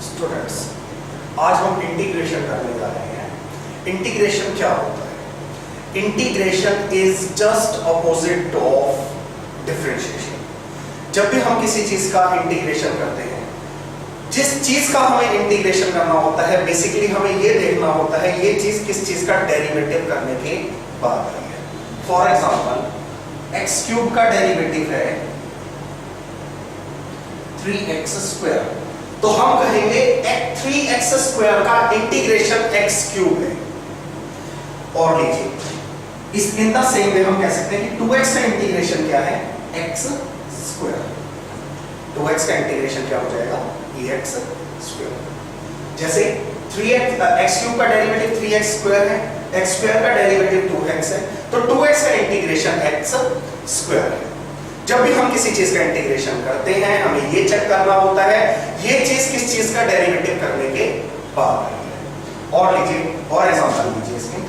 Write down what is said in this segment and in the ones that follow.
Students, आज हम integration करने जा रहे हैं। इंटीग्रेशन क्या होता है? Integration is just opposite of differentiation. जब भी हम किसी चीज का इंटीग्रेशन करते हैं, जिस चीज का हमें इंटीग्रेशन करना होता है, बेसिकली हमें ये देखना होता है ये चीज किस चीज का डेरिवेटिव करने के बाद आई है। फॉर एग्जांपल एक्स क्यूब का डेरिवेटिव है 3x स्क्वायर, तो हम कहेंगे 3x स्क्वायर का इंटीग्रेशन x क्यूब है। और लीजिए इस इन द सेम वे हम कह सकते हैं कि 2x का इंटीग्रेशन क्या है? x square. 2x का इंटीग्रेशन क्या हो जाएगा? x square. जैसे 3x x क्यूब का डेरिवेटिव 3x स्क्वायर है, x स्क्वायर का डेरिवेटिव 2x है, तो 2x का इंटीग्रेशन x स्क्वायर है। जब भी हम किसी चीज का इंटीग्रेशन करते हैं, हमें ये चेक करना होता है ये चीज किस चीज का डेरिवेटिव करने के बाद आई है। और लीजिए और एग्जांपल लीजिए इसमें,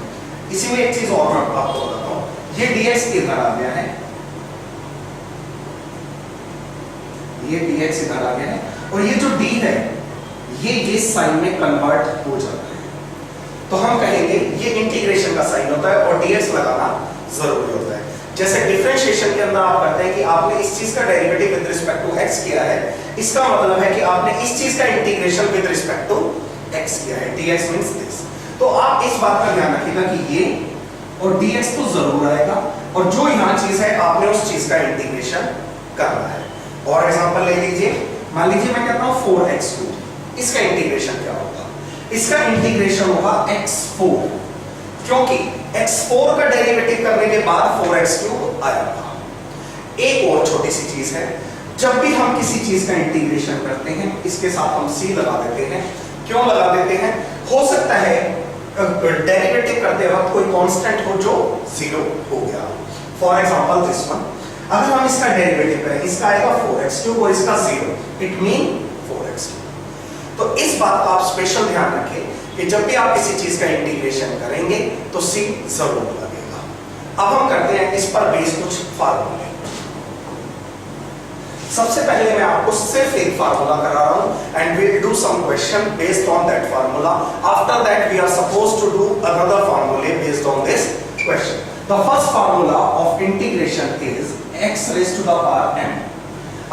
इसी में एक चीज और मैं आपको बताता हूं। ये dx इधर आ गया है, ये dx इधर आ गया है, और ये जो d है ये साइन में कन्वर्ट हो जाता है, तो हम कहेंगे ये इंटीग्रेशन का साइन होता है और dx लगाना जरूरी होता है। जैसे डिफरेंशिएशन के अंदर आप करते हैं कि आपने इस चीज का derivative with respect to x किया है, इसका मतलब है कि आपने इस चीज का integration with respect to x किया है। dx means this. तो आप इस बात का ध्यान रखिएगा कि ये और dx तो जरूर आएगा, और जो यहां चीज है आपने उस चीज का इंटीग्रेशन करना है। और एग्जांपल ले लीजिए, मान लीजिए मैं कहता हूं 4x3, इसका इंटीग्रेशन क्या होगा? इसका इंटीग्रेशन होगा x4, क्योंकि x4 का डेरिवेटिव करने के बाद 4x3 आएगा। एक और छोटी सी चीज है, जब भी हम किसी चीज का इंटीग्रेशन करते हैं इसके साथ हम c लगा देते हैं। क्यों लगा देते हैं? हो सकता है डेरिवेटिव करते वक्त कोई कांस्टेंट हो जो 0 हो गया। फॉर एग्जांपल दिस वन, अगर हम इसका डेरिवेटिव करें, इसका आएगा 4x3 और इसका 0, इट मीन 4x3। तो इस बात का आप स्पेशल ध्यान रखें कि जब भी आप किसी चीज का इंटीग्रेशन करेंगे तो c जरूर लगेगा। अब हम करते हैं इस पर बेस्ड कुछ फार्मूले। सबसे पहले मैं आपको सिर्फ एक फार्मूला करा रहा हूं and we will do some question based on that formula. After that we are supposed to do another फार्मूले based on this question. The first formula of integration is x raise to the power n।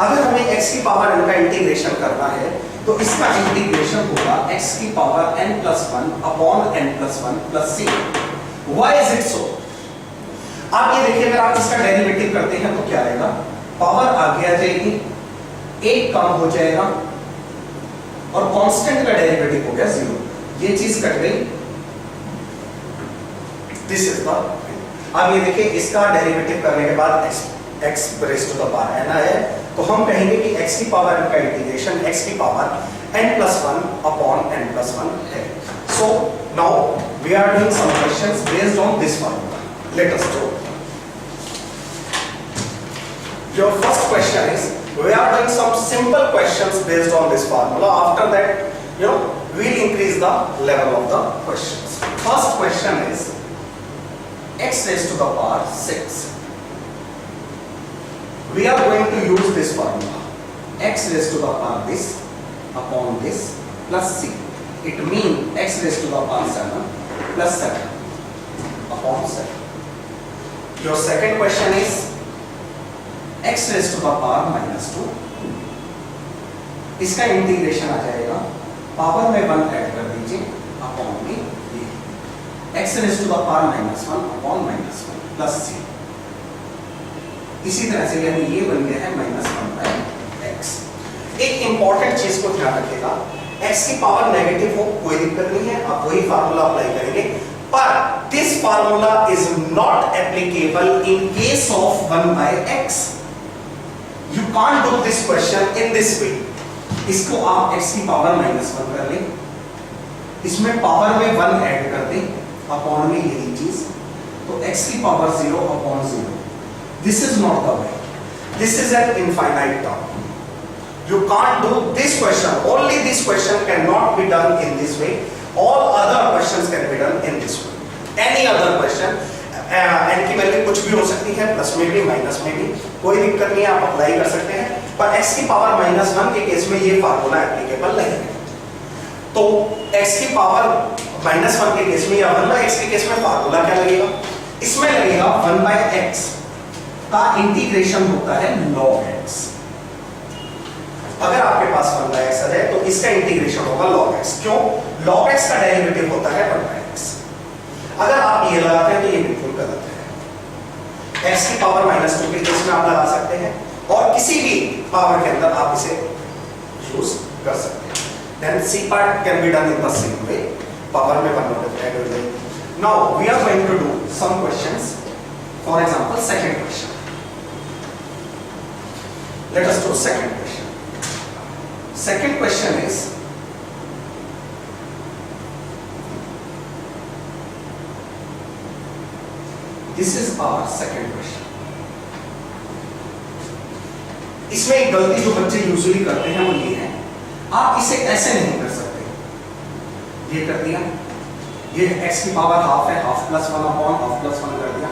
अगर हमें x की power n का integration करना है तो इसका integration होगा x की power n+1 upon n+1 plus c। Why is it so? आप ये देखिए, अगर आप इसका डेरिवेटिव करते हैं तो क्या आएगा? पावर आगे आ जाएगी, एक कम हो जाएगा और कांस्टेंट का डेरिवेटिव हो गया 0। ये चीज कट गई, दिस इज द। अब ये देखिए इसका डेरिवेटिव करने के बाद x raise to the power n आया, तो हम कहेंगे कि x की पावर n का इंटीग्रेशन x की पावर n+1 अपॉन n+1 है। So now we are doing some questions based on this formula. Let us do. Your first question is, we are doing some simple questions based on this formula. After that, we'll increase the level of the questions. First question is x raised to the power 6. We are going to use this formula, x raised to the power this upon this plus c. It means x raised to the power 7 plus 7 upon 7. Your second question is x raised to the power -2। इसका integration आ जाएगा, power में 1 add कर दीजिए upon में x raised to the power -1 upon -1 plus c। इसी तरह से यानी ये बन गया है -1/x। एक इंपॉर्टेंट चीज को ध्यान रखिएगा, x की पावर नेगेटिव हो कोई दिक्कत नहीं है, आप वही फार्मूला अप्लाई करेंगे, पर this formula is not applicable in case of 1/x। You can't do this question in this way. इसको आप x की पावर -1 कर लें, इसमें पावर में 1 ऐड कर दें अपॉन में यही चीज, तो x की power 0 upon 0। This is not the way. This is an infinite term. You can't do this question. Only this question cannot be done in this way. All other questions can be done in this way. Any other question, n की value कुछ भी हो सकती है, plus में भी minus में भी, कोई दिक्कत नहीं है, आप अप्लाई कर सकते हैं। पर x की पावर -1 के केस में ये फार्मूला एप्लीकेबल नहीं है। तो x की पावर -1 के केस में या 1/x के केस में फार्मूला क्या लगेगा? इसमें लगेगा 1/x का इंटीग्रेशन होता है log x। अगर आपके पास 1/x है तो इसका इंटीग्रेशन होगा log x। क्यों? log x का डेरिवेटिव होता है 1/x। अगर आप ये लगाते हैं तो ये बिल्कुल गलत है। x की पावर -2 के केस में आप लगा सकते हैं और किसी भी पावर के अंदर आप इसे यूज कर सकते हैं। Then C part can be done in the same way. Power में 1 multiplied हो जाएगी। Now we are going to do some questions. For example, second question. Let us do second question. Second question is this is our second question. इसमें एक गलती जो बच्चे usually करते हैं वो ये है, आप इसे ऐसे नहीं कर सकते। ये कर दिया, ये x की पावर हाफ है, half plus 1 upon half plus 1 कर दिया।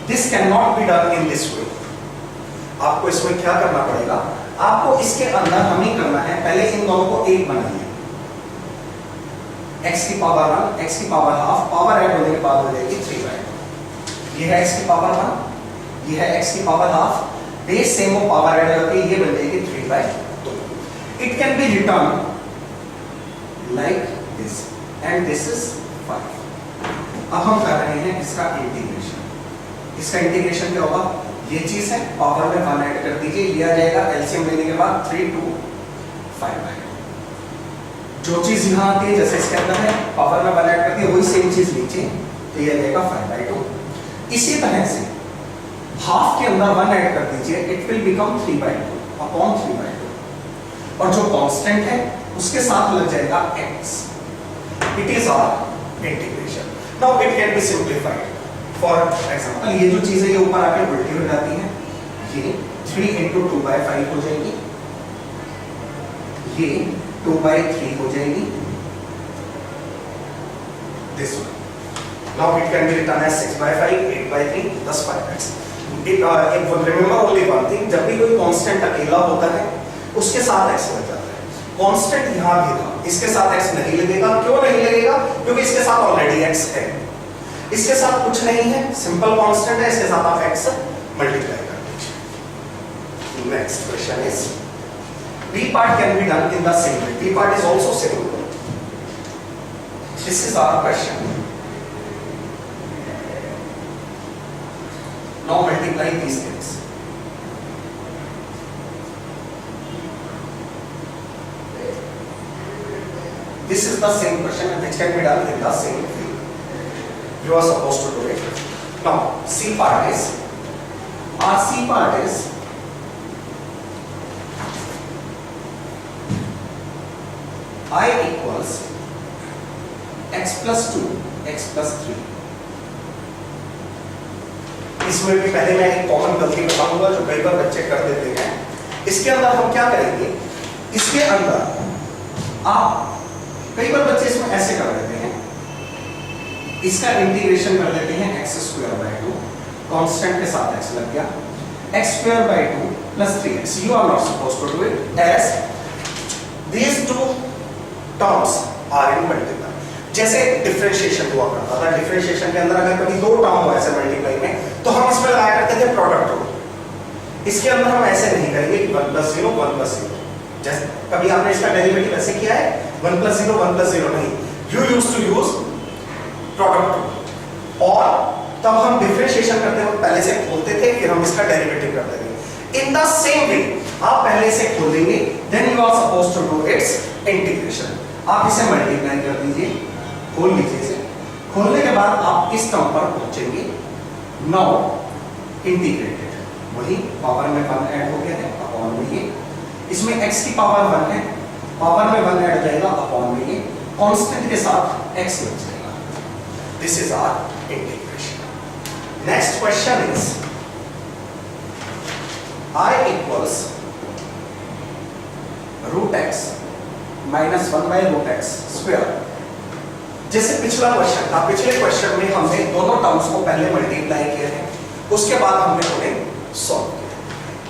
This can not be done in this वे। आपको इसमें क्या करना पड़ेगा? आपको इसके अंदर हम ही करना है, पहले इन दोनों को एक बनाइए। x की पावर 1, x की पावर हाफ, पावर ऐड होने के बाद हो जाएगी 3/2। ये है x की पावर 1, ये है x की पावर हाफ, बेस सेम वो पावर ऐड करके ये बन जाएगी 3/2। It can be written like this and this is 5। अब हम कर रहे हैं इसका इंटीग्रेशन। इसका इंटीग्रेशन क्या होगा? ये चीज है, पावर में 1 ऐड कर दीजिए, ये आ जाएगा एलसीएम लेने के बाद 3 2 5/2। जो चीज यहाँ आती है जैसे इसके अंदर है, पावर में 1 ऐड कर दिया, वही सेम चीज नीचे, तो ये आ जाएगा 5/2। इसी तरह से हाफ के अंदर 1 ऐड कर दीजिए, इट विल बिकम 3/2 अपॉन 3/2। और जो कांस्टेंट है उसके साथ लग जाएगा x। It is our integration. Now it can be simplified. For example, ये जो चीज है ये ऊपर आके उल्टी हो जाती है, ये 3 × 2/5 हो जाएगी, ये 2/3 हो जाएगी। This one now it can be written as 6/5, 8/3, 10/5x। Remember only one thing, जब भी कोई कांस्टेंट अकेला होता है उसके साथ x लग जाता है। कांस्टेंट यहां भी था, इसके साथ x नहीं लगेगा। क्यों नहीं लगेगा? क्योंकि इसके साथ ऑलरेडी x है, इसके साथ कुछ नहीं है, सिंपल कांस्टेंट है, इसके साथ आप x मल्टीप्लाई कर दीजिए। Next question is b part can be done in the same way. b part is also simple. This is our question. Now multiply these things. This is the same question which can be done in the same way. You are supposed to do it. Now, C part is, our C part is I equals x plus 2, x plus 3. इसमें भी पहले मैं एक common गलती बताऊंगा जो कई बार बच्चे कर देते हैं। इसके अंदर हम क्या करेंगे? इसके अंदर आप कई बार बच्चे इसमें ऐसे कर देते हैं, इसका इंटीग्रेशन कर देते हैं x² 2, कांस्टेंट के साथ x लग गया, x² 2 plus 3x. You are not supposed to do it as these two terms are in multiply. जैसे डिफरेंशिएशन हुआ करता था, डिफरेंशिएशन के अंदर अगर कभी दो टर्म हो ऐसे मल्टीप्लाई में, तो हम इसमें लगाया करते थे प्रोडक्ट रूल। इसके अंदर हम ऐसे नहीं करेंगे कि 1 + 0 1 + 0। जैसे कभी आपने इसका डेरिवेटिव ऐसे किया है, 1 + 0 1 + 0 नहीं, you used to use product rule. और तब हम डिफरेंशिएशन करते वक्त पहले से खोलते थे, फिर हम इसका डेरिवेटिव करते थे। इन द सेम वे आप पहले से खोल देंगे, then you are supposed to do its integration. आप इसे मल्टीप्लाई कर दीजिए, खोल लीजिए इसे, खोलने के बाद आप इस टर्म पर पहुंचेंगे। नाउ इंटीग्रेटेड, वही पावर में 1 ऐड हो गया है अपॉन में ये, इसमें x की पावर 1 है, पावर में 1 ऐड हो जाएगा अपॉन में ये, कांस्टेंट के साथ x लग जाएगा। This is our integration. Next question is I equals √x minus 1/√x square। जैसे पिछला क्वेश्चन था, पिछले क्वेश्चन में हमने दोनों टर्म्स को पहले मल्टीप्लाई किया है, उसके बाद हमने उन्हें सॉल्व किया।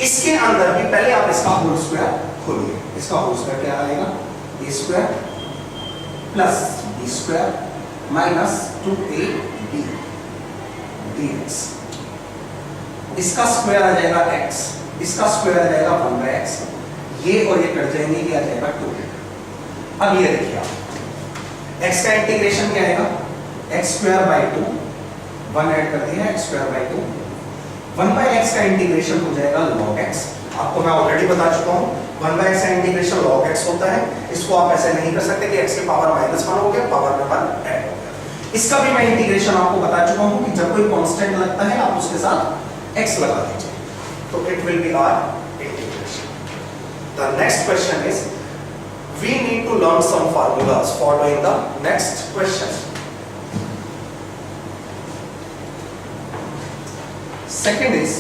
इसके अंदर भी पहले आप इसका होल स्क्वायर खोलिए। इसका होल स्क्वायर क्या आएगा? a² plus b square minus 2ab dx। इसका स्क्वायर आ जाएगा x, इसका स्क्वायर आ जाएगा 1/x, ये और ये कट जाएंगे, ये आ जाएगा 2। अब ये देखिए आप x का इंटीग्रेशन क्या आएगा, x स्क्वायर बाई 2, 1 ऐड कर दिया x स्क्वायर बाई 2, 1/x का इंटीग्रेशन हो जाएगा log x। आपको मैं ऑलरेडी बता चुका हूं 1/x का इंटीग्रेशन log x होता है। इसको आप ऐसे नहीं कर सकते कि x की पावर -1 हो गया, पावर में 1 ऐड हो गया। इसका भी मैं इंटीग्रेशन आपको बता चुका हूं कि जब कोई कांस्टेंट लगता है आप उसके साथ x लगा दीजिए, तो it will be our integration. The next question is we need to learn some formulas following the next question. Second is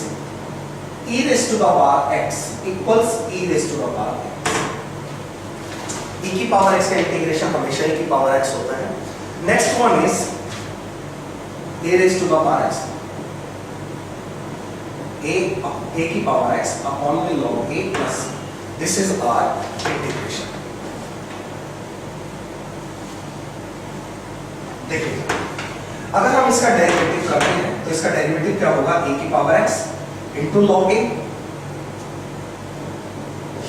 e raised to the power x equals e raised to the power x. e की power x का integration हमेशा e की power x होता है। Next one is a raised to the power x, a की power x upon the log a plus, this is our integration। देखिए अगर हम इसका डेरिवेटिव करते हैं तो इसका डेरिवेटिव क्या होगा, a की power x into log a,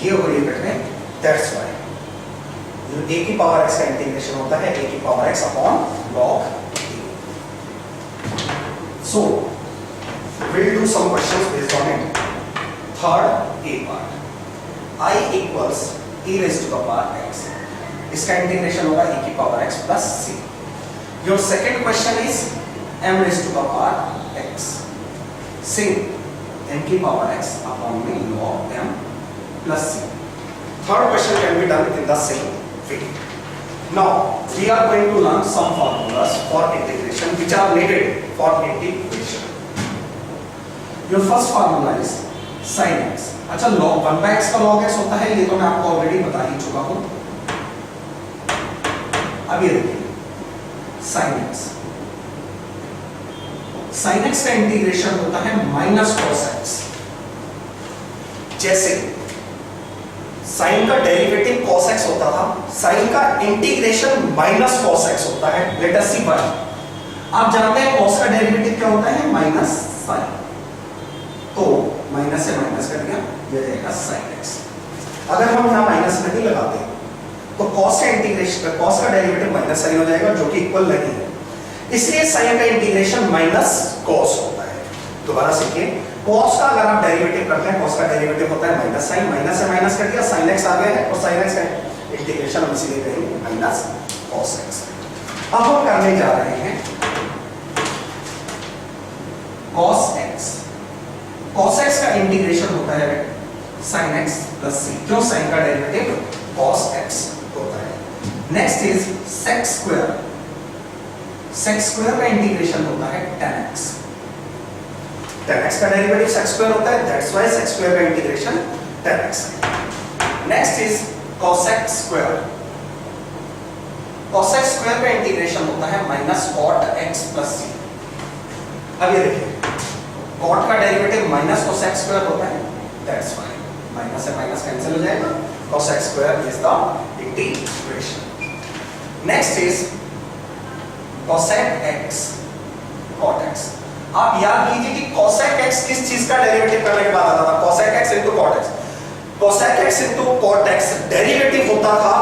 ये और ये कट में, दैट्स व्हाई a की पावर x का इंटीग्रेशन होता है a की power x upon log a। So we'll do some questions based on it। Third a part, I equals e raised to the power x, इसका integration होगा e की power x plus c। Your second question is m raised to the power x, same m की power x upon में log m plus c। Third question can be done in the same way। Now we are going to learn some formulas for integration which are needed for integration। Your first formula is sin x। अच्छा log 1/x का log x होता है, ये तो मैं आपको already बता ही चुका हूं। अब ये देखिए sin x, sin x का इंटीग्रेशन होता है माइनस cos x। जैसे sin का डेरिवेटिव cos x होता था, sin का इंटीग्रेशन माइनस cos x होता है। Let us see why. आप जानते हैं cos का डेरिवेटिव क्या होता है, माइनस sin, तो माइनस से माइनस कर दिया, ये रहेगा sin x। अगर हम यहां माइनस नहीं लगाते तो cos का इंटीग्रेशन, cos का डेरिवेटिव माइनस sin हो जाएगा जो कि इक्वल नहीं है, इसलिए sin का इंटीग्रेशन माइनस cos होता है। दोबारा सीखिए, cos का अगर आप डेरिवेटिव करते हैं, cos का डेरिवेटिव होता है माइनस sin, माइनस से माइनस कर दिया, sin x आ गया है, और sin x का इंटीग्रेशन हम इसीलिए करेंगे माइनस cos x। अब हम करने जा रहे हैं cos x। cos x का इंटीग्रेशन होता है sin x प्लस c, क्यों, sin का डेरिवेटिव cos x होता है। Next is sec square, sec square का इंटीग्रेशन होता है tan x, tan x का डेरिवेटिव sec स्क्वायर होता है, दैट्स व्हाई sec स्क्वायर का integration tan x। Next is cosec square, cosec square का इंटीग्रेशन होता है minus cot x plus c। अब ये देखिए cot का डेरिवेटिव माइनस cosec स्क्वायर होता है, दैट्स व्हाई माइनस से माइनस कैंसिल हो जाएगा, cosec square is the integration. Next is cosec x, cot x। आप याद कीजिए कि cosec x किस चीज का डेरिवेटिव करने के बाद आता था, cosec x into cot x। cosec x into cot x derivative होता था,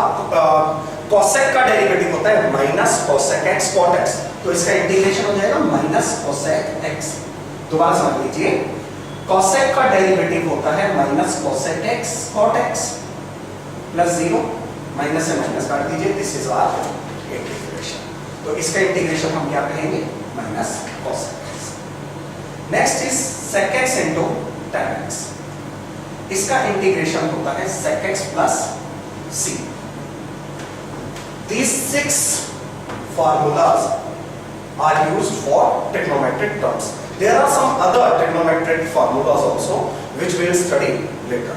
cosec का डेरिवेटिव होता है minus cosec x cot x, तो इसका इंटीग्रेशन हो जाएगा माइनस cosec x। दोबारा समझ लीजिए, cosec का डेरिवेटिव होता है minus cosec x cot x plus 0, minus से माइनस काट दीजिए, दिस इज आवर इंटीग्रेशन। तो इसका इंटीग्रेशन हम क्या कहेंगे, minus cosec x। Next is sec x into tan x, इसका इंटीग्रेशन होता है sec x plus c। These 6 formulas are used for trigonometric terms। There are some other trigonometric formulas also which we will study later।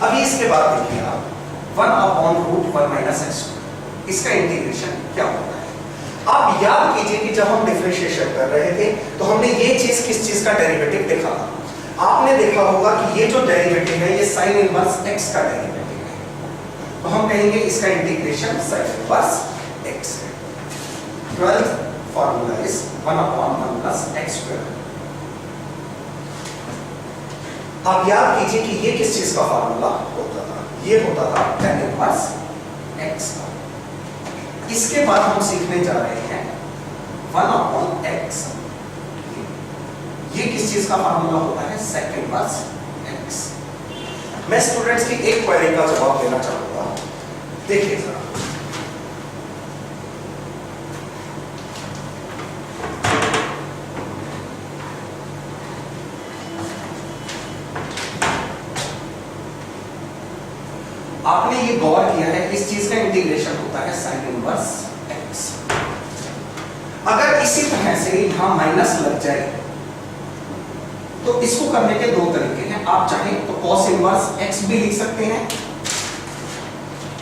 अभी इसके बाद देखिए आप 1/√1 minus x, इसका integration क्या होता है। आप याद कीजिए कि जब हम डिफरेंशिएशन कर रहे थे तो हमने ये चीज किस चीज का डेरिवेटिव देखा था। आपने देखा होगा कि ये जो डेरिवेटिव है ये sin इनवर्स x का डेरिवेटिव है, तो हम कहेंगे इसका इंटीग्रेशन sin इनवर्स x है। 12th formula is 1/1 plus x square. आप याद कीजिए कि ये किस चीज का फॉर्मूला होता था, ये होता था tan इनवर्स x का। इसके बाद हम सीखने जा रहे हैं 1/x। ये किस चीज का फॉर्मूला होता है, sec इनवर्स x। मैं स्टूडेंट्स की एक क्वेरी का जवाब देना चाहूंगा, देखिए जरा। आपने ये गौर किया है, इस चीज का इंटीग्रेशन होता है sin इनवर्स x। अगर इसी तरह से यहां माइनस लग जाए तो इसको करने के दो तरीके हैं। आप चाहें तो cos इनवर्स x भी लिख सकते हैं,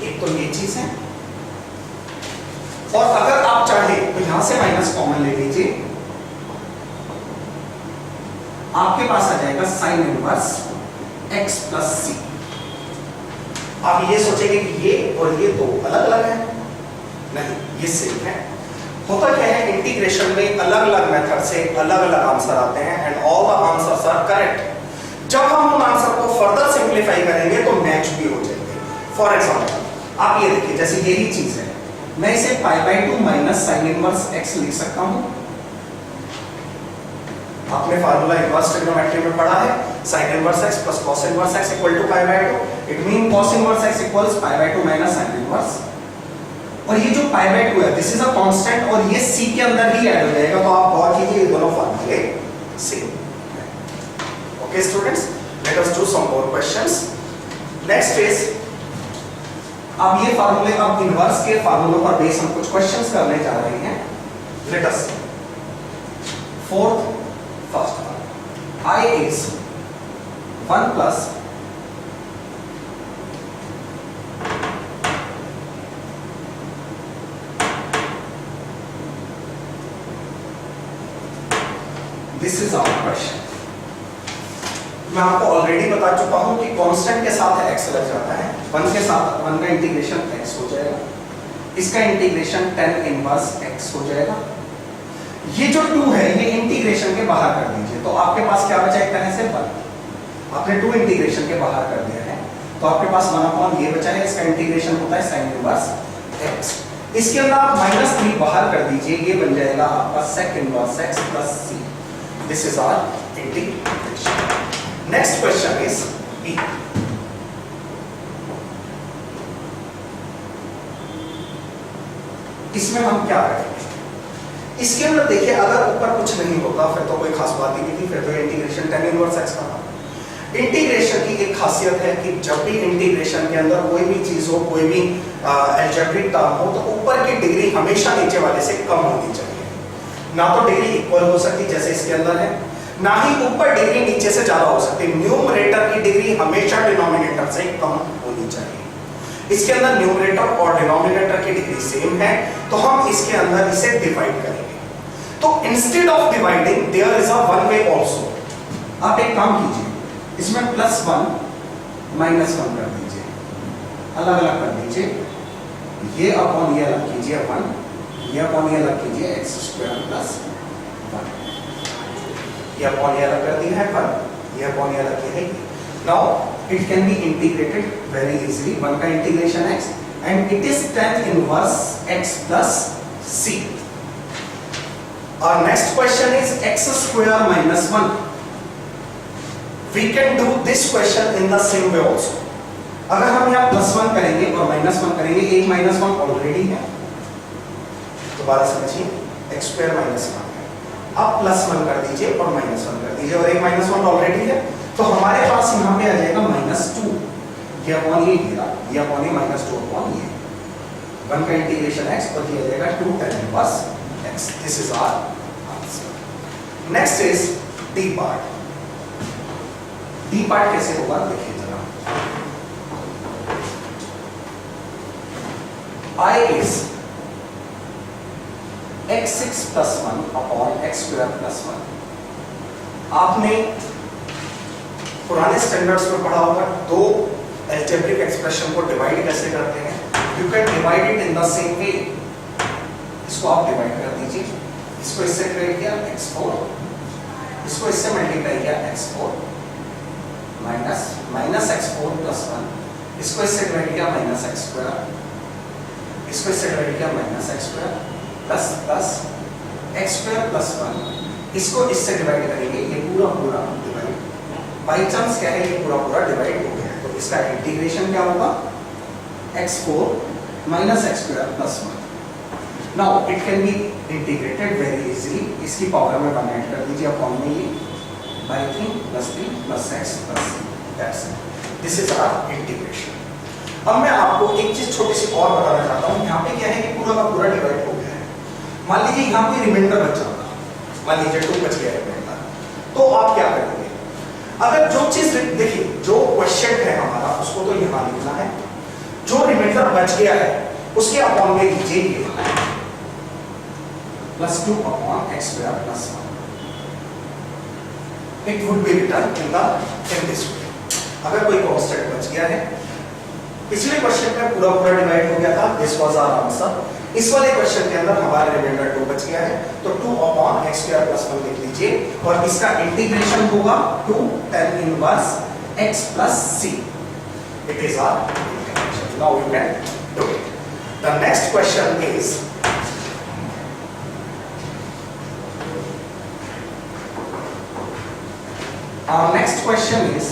एक तो ये चीज है, और अगर आप चाहें तो यहां से माइनस कॉमन ले लीजिए, आपके पास आ जाएगा sin inverse x plus c। आप ये सोचेंगे कि ये और ये दो अलग अलग है, नहीं, ये सेम है। होता क्या है, इंटीग्रेशन में अलग अलग मेथड से अलग अलग आंसर आते हैं and all the answers are correct. जब हम उन आंसर को फर्दर सिंप्लीफाई करेंगे तो मैच भी हो जाएंगे। फॉर एग्जांपल आप ये देखिए, जैसे यही चीज है, मैं इसे π/2 माइनस sin इनवर्स x लिख सकता हूं। आपने फार्मूला इनवर्स ट्रिग्नोमेट्री में पढ़ा है, sin inverse x plus cos inverse x equal to π/2। It mean cos inverse x equals π/2 minus sin inverse. और ये जो π/2 है, दिस इज अ कांस्टेंट और ये c के अंदर ही ऐड हो जाएगा, तो आप गौर कीजिए ये दोनों फार्मूले same. Okay students, let us do some more questions. Next is, अब ये फार्मूले, अब इनवर्स के फार्मूलों पर बेस हम कुछ क्वेश्चंस करने जा रहे हैं। Let us fourth first one, I is 1 plus this is our question. मैं आपको ऑलरेडी बता चुका हूं कि कांस्टेंट के साथ x लग जाता है, 1 के साथ 1 का इंटीग्रेशन x हो जाएगा, इसका इंटीग्रेशन tan इनवर्स x हो जाएगा। ये जो 2 है ये इंटीग्रेशन के बाहर कर दीजिए, तो आपके पास क्या बचा, एक तरह से 1। आपने 2 इंटीग्रेशन के बाहर कर दिया है, तो आपके पास 1/, ये बचा है, इसका इंटीग्रेशन होता है sin इनवर्स x। इसके अंदर आप -3 बाहर कर दीजिए, ये बन जाएगा आपका sec inverse x plus c। This is our integration. Next question is b। इसमें हम क्या करेंगे, इसके अंदर देखिए, अगर ऊपर कुछ नहीं होता फिर तो कोई खास बात ही नहीं थी, फिर तो इंटीग्रेशन tan इनवर्स x का था। इंटीग्रेशन की एक खासियत है कि जब भी इंटीग्रेशन के अंदर कोई भी चीज हो, कोई भी अलजेब्रिक टर्म हो, तो ऊपर की डिग्री हमेशा नीचे वाले से कम होनी चाहिए। ना तो डिग्री इक्वल हो सकती जैसे इसके अंदर है, ना ही ऊपर डिग्री नीचे से ज्यादा हो सकती। न्यूमरेटर की डिग्री हमेशा डिनोमिनेटर से कम होनी चाहिए। इसके अंदर न्यूमरेटर और डिनोमिनेटर की डिग्री सेम है, तो हम इसके अंदर इसे डिवाइड करेंगे। तो instead of dividing there is a one way also. आप एक काम कीजिए, इसमें +1 -1 कर दीजिए, अलग अलग कर दीजिए, ये अपॉन ये अलग कीजिए 1, ये अपॉन ये अलग कीजिए x² + 1, ये अपॉन ये अलग कर दिया है 1, ये अपॉन ये अलग किया है। Now it can be integrated very easily, 1 का integration x and it is tan inverse x plus c। Our next question is x² - 1. We can do this question in the same way also. अगर हम यहाँ +1 करेंगे और -1 करेंगे, एक -1 already है, दोबारा समझिए, x² - 1 है, अब +1 कर दीजिए और -1 कर दीजिए, और एक -1 ऑलरेडी है, तो हमारे पास यहाँ पे आ जाएगा -2, ये अपॉन ये गिरा, ये अपॉन ये -2 अपॉन ये, 1 का इंटीग्रेशन x और ये आ जाएगा 2 tan inverse x। This is our answer. Next is d part. d part कैसे होगा देखिए जरा। I is x6 + 1 upon x² + 1। आपने पुराने स्टैंडर्ड्स में पढ़ा होगा, दो अलजेब्रिक एक्सप्रेशन को डिवाइड कैसे करते हैं। You can divide it in the same way. इसको आप डिवाइड कर दीजिए, इसको इससे डिवाइड किया x4, इसको इससे मल्टीप्लाई किया x4 माइनस x4 प्लस 1, इसको इससे डिवाइड किया माइनस x स्क्वायर, इसको इससे डिवाइड किया minus x square plus x square plus 1, इसको इससे डिवाइड करेंगे, ये पूरा पूरा डिवाइड, बाई चांस क्या है ये पूरा पूरा डिवाइड हो गया, तो इसका इंटीग्रेशन क्या होगा x4 minus x square plus 1। Now it can be integrated very easily, इसकी पावर में 1 ऐड कर दीजिए अपॉन में ये by 3 plus x plus that's it, this is our integration. अब मैं आपको एक चीज छोटी सी और बताना चाहता हूँ, यहाँ पे क्या है कि पूरा का पूरा डिवाइड हो गया है, मान लीजिए यहाँ पे रिमाइंडर बच जाता, मान लीजिए 2 बच गया रिमाइंडर, तो आप क्या करेंगे, अगर जो चीज देखिए जो क्वेश्चन है हमारा उसको तो यहाँ लिखना है, जो रिमाइंडर बच गया है उसके अपॉन में लीजिए ये plus 2 upon x square plus 1, it would be written in this way. अगर कोई कांस्टेंट बच गया है, पिछले क्वेश्चन में पूरा पूरा डिवाइड हो गया था, दिस वाज आवर आंसर, इस वाले क्वेश्चन के अंदर हमारा रिमाइंडर 2 बच गया है, तो 2 अपॉन x स्क्वायर प्लस 1 लिख लीजिए, और इसका इंटीग्रेशन होगा 2 tan inverse x plus c, it is our integration. Now you can do it. The next question is our next question is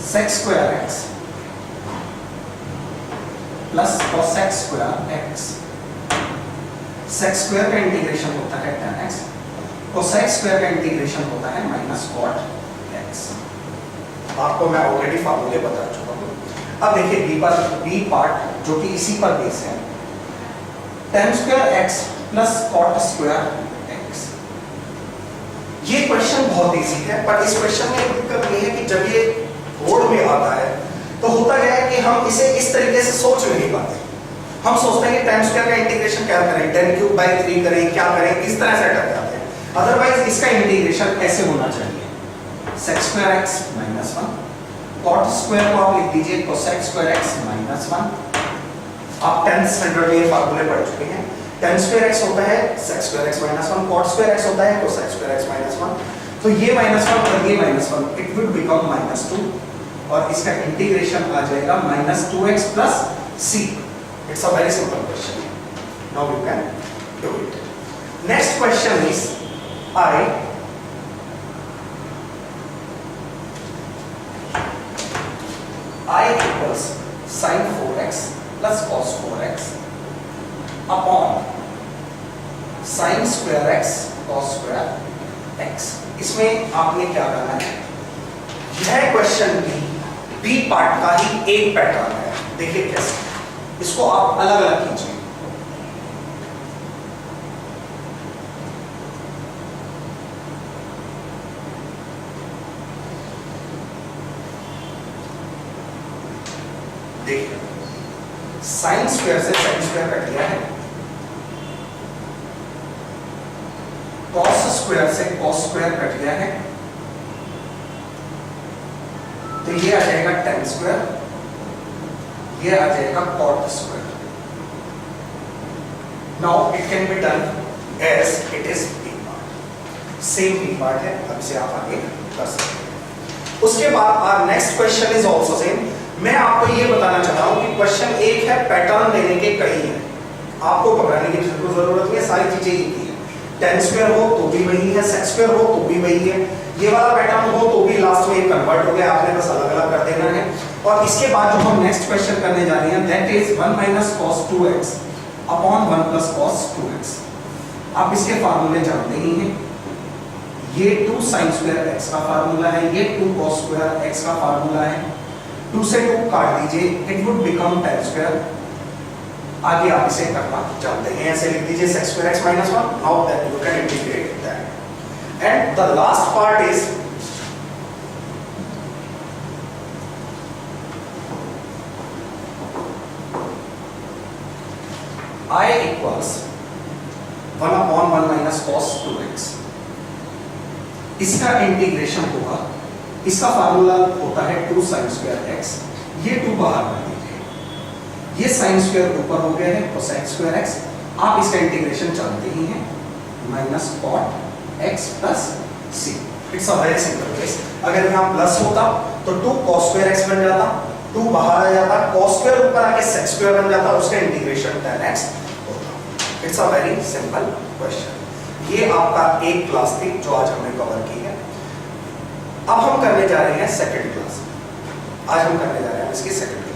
sec square x plus cosec square x, sec square का integration होता है tan x, cosec square का integration होता है minus cot x। आपको मैं already फार्मूले बता चुका हूँ। अब देखिए b पार्ट जो कि इसी पर बेस है, tan square x plus cot square x। ये क्वेश्चन बहुत इजी है, पर इस क्वेश्चन में एक दिक्कत ये है कि जब ये बोर्ड में आता है तो होता क्या है कि हम इसे इस तरीके से सोच नहीं पाते, हम सोचते हैं कि tan स्क्वायर का इंटीग्रेशन क्या करें, tan क्यूब बाई 3 करें, क्या करें, इस तरह से अटक जाते हैं। अदरवाइज इसका इंटीग्रेशन ऐसे होना चाहिए, sec square x minus 1, cot square को आप लिख दीजिए cosec स्क्वायर x माइनस 1। आप 10th स्टैंडर्ड में ये फार्मूले पढ़ चुके हैं, tan स्क्वायर x होता है sec square x minus 1, cot square x होता है cosec स्क्वायर x माइनस 1, तो ये माइनस 1 और ये minus 1, it will become minus 2, और इसका इंटीग्रेशन आ जाएगा minus 2x plus c। It's a very simple question, now you can do it. Next question is I equals sin 4x plus cos 4x upon sin square x cos square x। इसमें आपने क्या करना है, यह question B part का ही एक pattern है, देखिए कैसे, इसको आप अलग अलग कीजिए। देखिए साइन स्क्वायर से साइन स्क्वायर कट गया है, कॉस स्क्वायर से कॉस स्क्वायर कट गया है, तो ये आ जाएगा tan स्क्वायर, ये आ जाएगा cot square. Now it can be done as it is b part, same b part है, अब से आप आगे कर सकते हैं। उसके बाद our next question is also same. मैं आपको ये बताना चाहता हूं कि क्वेश्चन एक है, पैटर्न लेने के कई हैं, आपको घबराने की जरूरत नहीं है, सारी चीजें एक ही है, tan स्क्वायर हो तो भी वही है, sec स्क्वायर हो तो भी वही है, ये वाला पैटर्न हो तो भी लास्ट में एक कन्वर्ट हो गया, आपने बस अलग अलग कर देना है। और इसके बाद जो हम नेक्स्ट क्वेश्चन करने जा रहे हैं, that is 1 minus cos 2x upon 1 plus cos 2x। आप इसके फार्मूले जानते ही हैं, ये 2 sin स्क्वायर x का फार्मूला है, ये 2 cos स्क्वायर x का फार्मूला है, 2 से 2 काट दीजिए, it would become tan square. आगे आप इसे करना जानते हैं, ऐसे लिख दीजिए sec square x minus 1, now that you can integrate that. And the last part is I equals 1 upon 1 minus cos 2x। इसका इंटीग्रेशन होगा, इसका फार्मूला होता है 2 sin स्क्वायर x, ये 2 बाहर कर दीजिए, ये sin स्क्वायर ऊपर हो गया है cosec स्क्वायर x, आप इसका इंटीग्रेशन जानते ही हैं, minus cot x plus c. It's a very simple case. अगर यहाँ प्लस होता तो 2 cos स्क्वायर एक्स बन जाता, 2 बाहर आ जाता, cos स्क्वायर ऊपर आके sec स्क्वायर बन जाता, उसका इंटीग्रेशन tan x होता। It's a very simple question. ये आपका एक क्लास थी जो आज हमने कवर की है। अब हम करने जा रहे हैं सेकंड क्लास। आज हम करने जा रहे हैं इसकी सेकंड